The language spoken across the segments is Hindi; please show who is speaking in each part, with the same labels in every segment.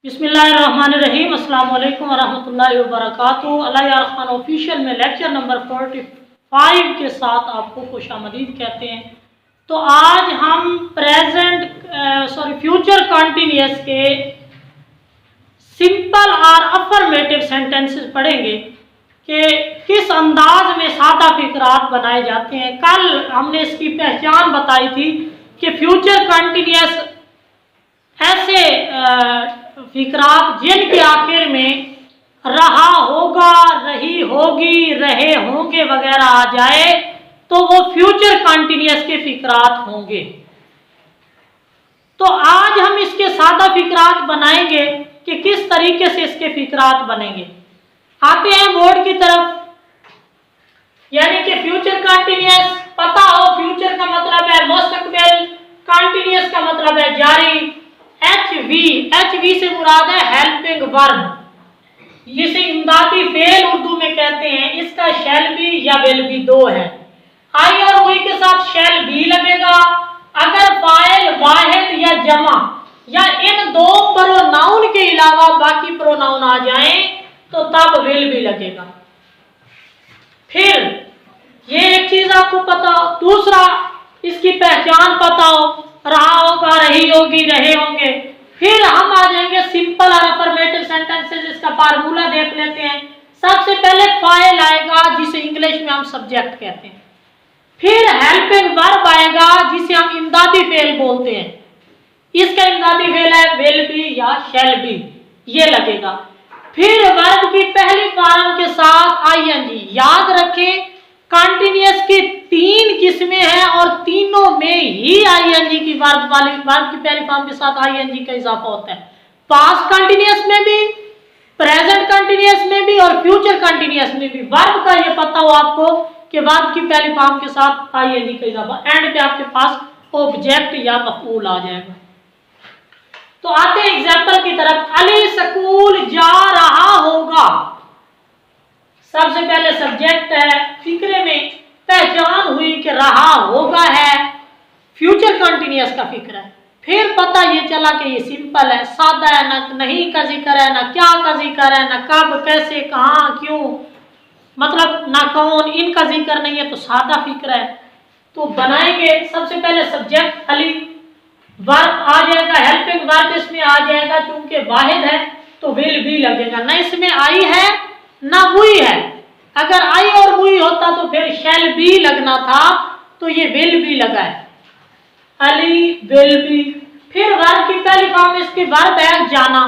Speaker 1: बिस्मिल्लाहिर्रहमानिर्रहीम अस्सलाम वालेकुम वरहमतुल्लाहि वबरकातुहू। अल यार खान ऑफिशियल में लेक्चर नंबर 45 के साथ आपको खुशामदीद कहते हैं। तो आज हम फ्यूचर कंटिन्यूअस के सिंपल और अफर्मेटिव सेंटेंसेस पढ़ेंगे कि किस अंदाज में सादा फिक्रात बनाए जाते हैं। कल हमने इसकी पहचान बताई थी कि फ्यूचर कंटिन्यूअस ऐसे फिक्रात जिनके आखिर में रहा होगा, रही होगी, रहे होंगे वगैरह आ जाए तो वो फ्यूचर कंटिन्यूअस के फिक्रात होंगे। तो आज हम इसके सादा फिक्रात बनाएंगे कि किस तरीके से इसके फिक्रात बनेंगे। आते हैं बोर्ड की तरफ। यानी कि फ्यूचर कंटिन्यूअस पता हो, फ्यूचर का मतलब है मुस्तकबिल, कंटिन्यूअस का मतलब है जारी। एच वी से मुराद है हेल्पिंग वर्ब। इसे इमदादी फेल उर्दू में कहते हैं। इसका शैल बी या विल बी दो है। आई और हुई के साथ शैल बी लगेगा। अगर फाइल वाहिद या जमा या इन दो प्रोनाउन के अलावा बाकी प्रोनाउन आ जाएं तो तब विल भी लगेगा। फिर ये एक चीज आपको पता हो। दूसरा, इसकी पहचान पता हो, रहा होगा, रही होगी, रहे होंगे। फिर हम आ जाएंगे सिंपल और अफर्मेटिव सेंटेंसेस। इसका फार्मूला देख लेते हैं। सबसे पहले फाइल आएगा जिसे इंग्लिश में हम सब्जेक्ट कहते हैं। फिर हेल्पिंग वर्ब आएगा जिसे हम इमदादी फेल बोलते हैं। इसका इमदादी फेल है विल बी या शैल बी, ये लगेगा। फिर वर्ब की पहली फॉर्म के साथ आईएनजी। याद रखें कंटिन्यूअस की तीन किस्में हैं और तीनों में ही आईएनजी की वर्ब की पहली फॉर्म के साथ आईएनजी का इजाफा होता है। पास्ट कंटिन्यूअस में भी, प्रेजेंट कंटिन्यूअस में भी और फ्यूचर कंटिन्यूअस में भी। वर्ब का ये पता हो आपको कि वर्ब की पहली फॉर्म के साथ आईएनजी का इजाफा, एंड पे आपके पास ऑब्जेक्ट या मफऊल आ जाएगा। तो आते हैं एग्जाम्पल की तरफ। अली स्कूल जा रहा होगा। सबसे पहले सब्जेक्ट है, फिक्रे में पहचान हुई कि रहा होगा है, फ्यूचर कंटिन्यूअस का फिक्र है। फिर पता ये चला कि ये सिंपल है, सादा है, ना नहीं का जिक्र है, ना क्या का जिक्र है, ना कब, कैसे, कहाँ, क्यों, मतलब ना कौन, इनका जिक्र नहीं है, तो सादा फिक्र है। तो बनाएंगे सबसे पहले सब्जेक्ट अली, वर्ब आ जाएगा हेल्पिंग वर्ब इसमें आ जाएगा। चूंकि वाहिद है तो विल भी लगेगा। ना इसमें आई है ना हुई है। अगर आई और हुई होता तो फिर शैल बी लगना था, तो ये विल भी लगा है, अली विल बी। फिर वर्ब की पहली फॉर्म इसकी वर्ब है जाना,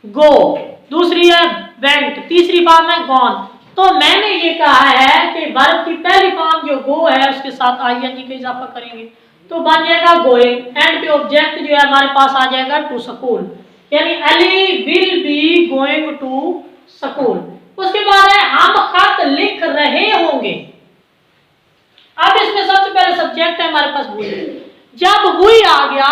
Speaker 1: गो। दूसरी है वेंट, तीसरी फॉर्म है गॉन। तो मैंने ये कहा है कि वर्ब की पहली फॉर्म जो गो है उसके साथ आईएनजी का इजाफा करेंगे तो बन जाएगा गोइंग। एंड पे ऑब्जेक्ट जो है हमारे पास आ जाएगा टू स्कूल, यानी Ali will be going to school. उसके बाद है हम खत लिख रहे होंगे। अब इसमें सबसे पहले सब्जेक्ट है हमारे पास हुई। जब हुई आ गया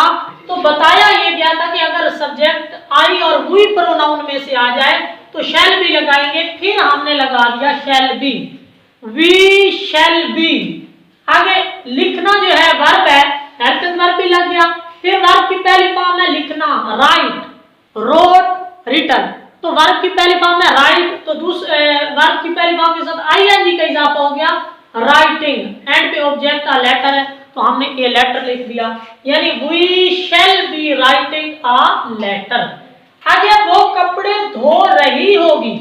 Speaker 1: तो बताया ये गया था कि अगर सब्जेक्ट आई और हुई प्रोनाउन में से आ जाए तो शैल बी लगाएंगे। फिर हमने लगा दिया shall be, we shall be. आगे लिखना जो है वर्ब है, हेल्पिंग वर्ब भी लग गया। फिर वर्ब की पहली फॉर्म है लिखना, राइट, रोट, रिटन। तो वर्ब की पहली फॉर्म है राइट, तो दूसरे वर्ब की पहली फॉर्म के साथ आईएनजी का इजाफा हो गया, राइटिंग। एंड पे ऑब्जेक्ट का लेटर है तो हमने ए लेटर लिख दिया, यानी we shall be writing a letter. आगे वो कपड़े धो रही होगी।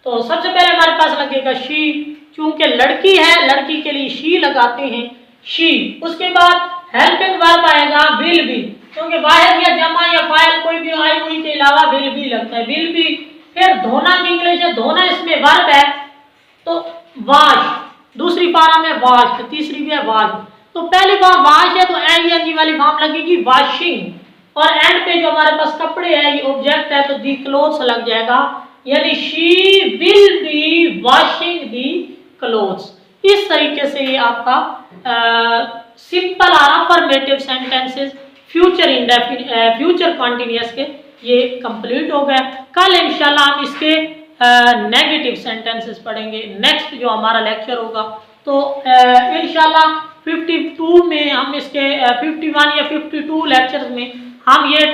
Speaker 1: तो सबसे पहले हमारे पास लगेगा शी, चूंकि लड़की है लड़की के लिए शी लगाते हैं, शी। उसके बाद हेल्पिंग वर्ब आएगा विल बी, क्योंकि वाहिद या जमा या फाइल कोई भी आई हुई के अलावा विल बी लगता है, विल बी। फिर धोना की इंग्लिश है, धोना इसमें वर्ब है तो वॉश। दूसरी फॉर्म है वॉश, तो तीसरी भी है वॉश। तो पहली फॉर्म वॉश है तो एनजी वाली फॉर्म लगेगी वॉशिंग। और एंड पे जो हमारे पास कपड़े है ये ऑब्जेक्ट है तो दी क्लोथ्स लग जाएगा, यानी she will be washing the clothes. इस तरीके से ये आपका सिंपल और अफर्मेटिव सेंटेंसेस फ्यूचर कंटिन्यूअस के ये कंप्लीट हो गए। कल इंशाल्लाह हम इसके नेगेटिव सेंटेंसेस पढ़ेंगे नेक्स्ट जो हमारा लेक्चर होगा। तो इंशाल्लाह 52 में हम इसके 51 या 52 लेक्चर्स में हम ये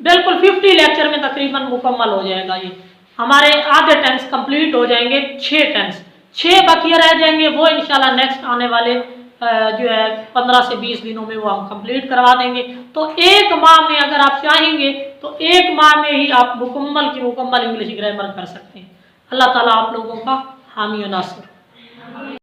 Speaker 1: बिल्कुल 50 लेक्चर में तकरीबन मुकम्मल हो जाएगा। ये हमारे आधे टेंस कंप्लीट हो जाएंगे, 6 टेंस, 6 बाकी रह जाएंगे, वो इंशाल्लाह नेक्स्ट आने वाले जो है 15 से 20 दिनों में वो हम कंप्लीट करवा देंगे। तो एक माह में अगर आप चाहेंगे तो एक माह में ही आप मुकम्मल की मुकम्मल इंग्लिश ग्रामर कर सकते हैं। अल्लाह ताला आप लोगों का हामी और नासिर।